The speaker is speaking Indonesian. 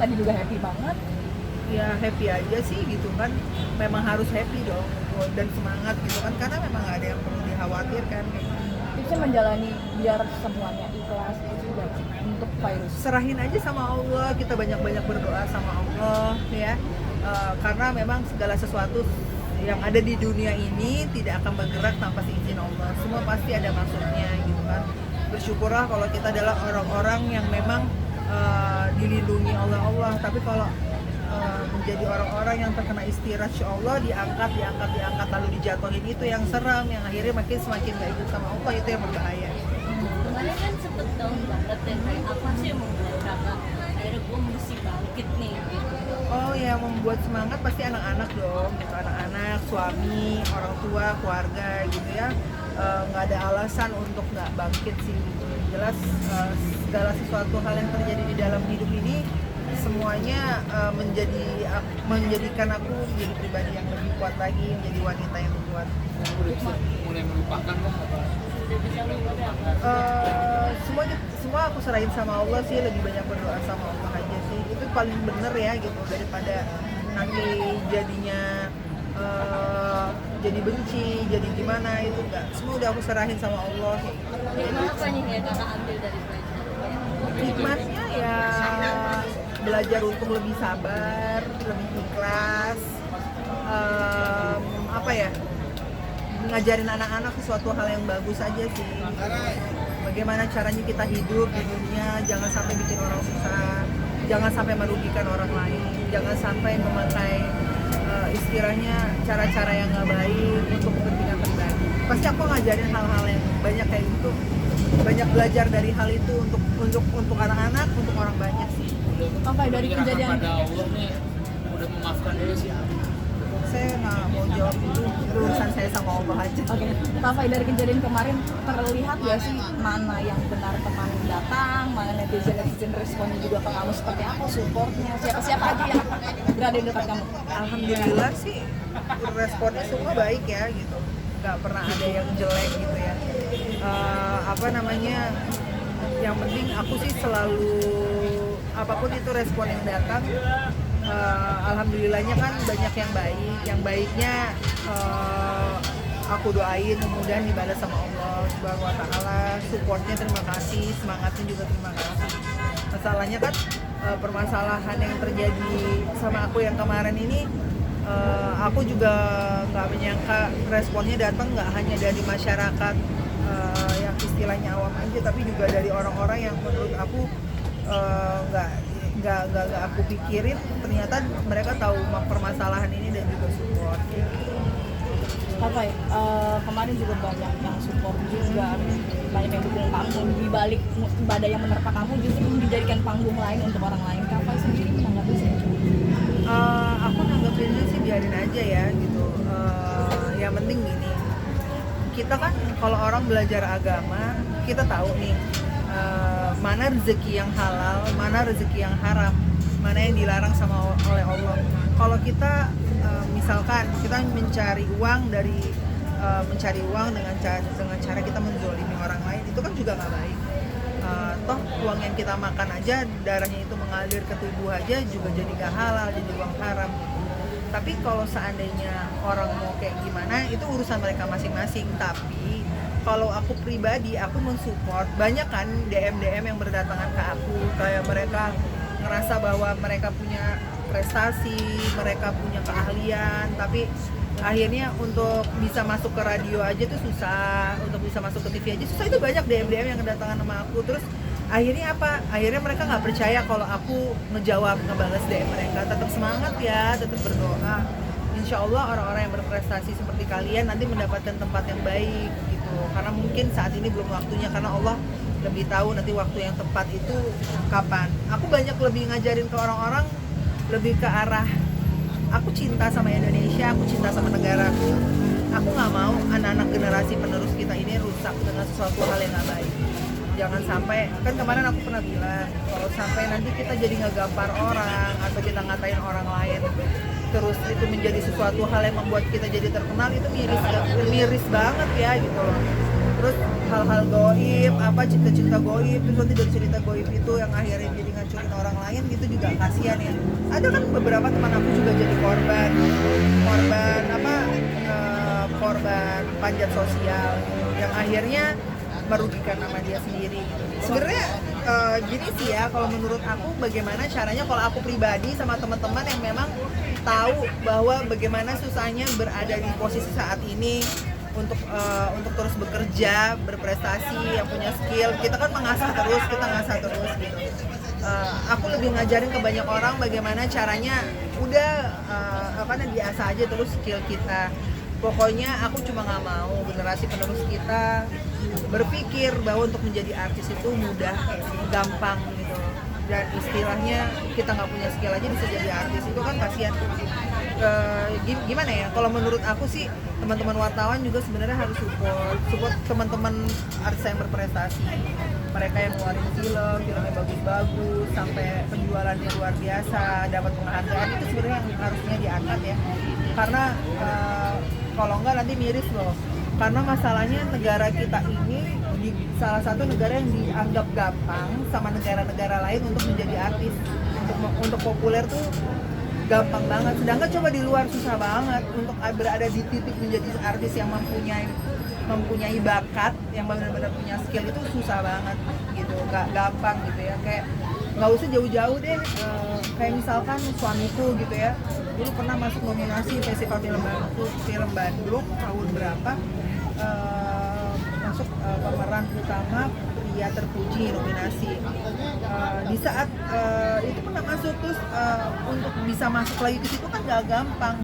tadi juga happy banget. Ya happy aja sih gitu kan, memang harus happy dong dan semangat gitu kan, karena memang gak ada yang perlu dikhawatirkan. Tipsnya menjalani biar semuanya ikhlas itu juga untuk virus. Serahin aja sama Allah, kita banyak-banyak berdoa sama Allah ya. Karena memang segala sesuatu yang ada di dunia ini tidak akan bergerak tanpa seizin Allah. Semua pasti ada maksudnya gitu kan. Bersyukurlah kalau kita adalah orang-orang yang memang dilindungi oleh Allah. Tapi kalau menjadi orang-orang yang terkena istiraj Allah, diangkat lalu dijatuhin, itu yang seram, yang akhirnya semakin gak ikut sama Allah, itu yang berbahaya. Kemarin kan sempet down banget ya, kayak apa sih yang membuat kakak akhirnya gue mesti bangkit nih gitu. Oh ya, membuat semangat pasti anak-anak dong, gitu. Anak-anak, suami, orang tua, keluarga gitu ya. Nggak ada alasan untuk nggak bangkit sih. Jelas segala sesuatu hal yang terjadi di dalam hidup ini semuanya menjadikan aku menjadi pribadi yang lebih kuat lagi, menjadi wanita yang lebih kuat. Mulai melupakan lah apa? Semua aku serahin sama Allah sih, lebih banyak berdoa sama Allah aja sih, itu paling bener ya gitu, daripada nanti jadinya jadi benci, jadi gimana, itu enggak, semua udah aku serahin sama Allah. Hikmah apa nih ya kakak ambil dari pelajaran? Hikmahnya ya belajar untuk lebih sabar, lebih ikhlas, apa ya, ngajarin anak-anak sesuatu hal yang bagus aja sih. Bagaimana caranya kita hidup di dunia, jangan sampai bikin orang susah, jangan sampai merugikan orang lain, jangan sampai memakai istilahnya cara-cara yang nggak baik untuk kepentingan pribadi. Pasti aku ngajarin hal-hal yang banyak kayak gitu, banyak belajar dari hal itu untuk anak-anak, untuk orang banyak sih. Apa dari kejadian pada Allah nih udah memaafkan dia sih. Saya nggak mau jawab itu urusan saya sama Allah aja. Oke, Kak Fai, dari kejadian kemarin terlihat gak sih mana yang benar teman datang, mana netizen responnya juga ke kamu seperti apa, supportnya, siapa aja yang berada di dekat kamu? Alhamdulillah sih responnya semua baik ya gitu, nggak pernah ada yang jelek gitu ya. Apa namanya, yang penting aku sih selalu apapun itu respon yang datang, alhamdulillahnya kan banyak yang baik. Yang baiknya aku doain mudah-mudahan dibalas sama Allah Subhanahu wa taala. Supportnya terima kasih, semangatnya juga terima kasih. Masalahnya kan permasalahan yang terjadi sama aku yang kemarin ini, aku juga nggak menyangka responnya datang nggak hanya dari masyarakat yang istilahnya awam aja, tapi juga dari orang-orang yang menurut aku nggak aku pikirin, ternyata mereka tahu permasalahan ini dan juga support. Apa ya, kemarin juga banyak yang support juga, banyak yang dukung kamu, di balik badai yang menerpa kamu justru dijadikan panggung lain untuk orang lain. Kak sendiri menanggapi sih? Aku nanggepinnya sih biarin aja ya gitu. Yang penting gini, kita kan kalau orang belajar agama, kita tahu nih mana rezeki yang halal, mana rezeki yang haram, mana yang dilarang sama oleh Allah. Kalau kita misalkan kita mencari uang dengan cara kita menzolimi orang lain, itu kan juga nggak baik. Toh uang yang kita makan aja, darahnya itu mengalir ke tubuh aja juga jadi nggak halal, jadi uang haram. Tapi kalau seandainya orang mau kayak gimana, itu urusan mereka masing-masing. Tapi kalau aku pribadi, aku mensupport. Banyak kan DM yang berdatangan ke aku, kayak mereka ngerasa bahwa mereka punya prestasi, mereka punya keahlian, tapi akhirnya untuk bisa masuk ke radio aja tuh susah, untuk bisa masuk ke TV aja susah. Itu banyak DM yang kedatangan sama aku. Terus akhirnya apa? Akhirnya mereka nggak percaya kalau aku ngebalas DM mereka. Tetap semangat ya, tetap berdoa. Insya Allah orang-orang yang berprestasi seperti kalian nanti mendapatkan tempat yang baik gitu. Karena mungkin saat ini belum waktunya, karena Allah lebih tahu nanti waktu yang tepat itu kapan. Aku banyak lebih ngajarin ke orang-orang lebih ke arah aku cinta sama Indonesia, aku cinta sama negaraku. Aku nggak mau anak-anak generasi penerus kita ini rusak dengan sesuatu hal yang nggak baik. Jangan sampai, kan kemarin aku pernah bilang, kalau sampai nanti kita jadi ngegampar orang atau kita ngatain orang lain, terus itu menjadi sesuatu hal yang membuat kita jadi terkenal, itu miris banget ya gitu loh. Terus hal-hal goib, apa cerita-cerita goib, terus nanti dari cerita goib itu yang akhirnya jadi ngacurin mikirin orang lain gitu juga kasihan ya. Ada kan beberapa teman aku juga jadi korban korban panjat sosial yang akhirnya merugikan nama dia sendiri. Sebenarnya gini sih ya, kalau menurut aku bagaimana caranya kalau aku pribadi sama teman-teman yang memang tahu bahwa bagaimana susahnya berada di posisi saat ini untuk terus bekerja, berprestasi, yang punya skill. Kita kan mengasah terus, kita ngasah terus gitu. Aku lebih ngajarin ke banyak orang bagaimana caranya udah diasah aja terus skill kita. Pokoknya aku cuma nggak mau generasi penerus kita berpikir bahwa untuk menjadi artis itu mudah, gampang gitu. Dan istilahnya kita nggak punya skill aja bisa jadi artis, itu kan kasihan. Gimana ya? Kalau menurut aku sih teman-teman wartawan juga sebenarnya harus support teman-teman artis yang berprestasi. Mereka yang ngeluarin filmnya bagus-bagus, sampai penjualannya luar biasa, dapat penghargaan, itu sebenarnya yang harusnya diangkat ya. Karena kalau enggak nanti miris loh. Karena masalahnya negara kita ini salah satu negara yang dianggap gampang sama negara-negara lain untuk menjadi artis, untuk populer tuh gampang banget. Sedangkan coba di luar susah banget untuk berada di titik menjadi artis yang mempunyai bakat, yang benar-benar punya skill, itu susah banget gitu, gak gampang gitu ya. Kayak nggak usah jauh-jauh deh, kayak misalkan Suamiku gitu ya, dulu pernah masuk nominasi Festival Film Bandung tahun berapa, masuk pemeran utama pria terpuji nominasi. Di saat itu pernah masuk, terus untuk bisa masuk lagi ke situ kan gak gampang.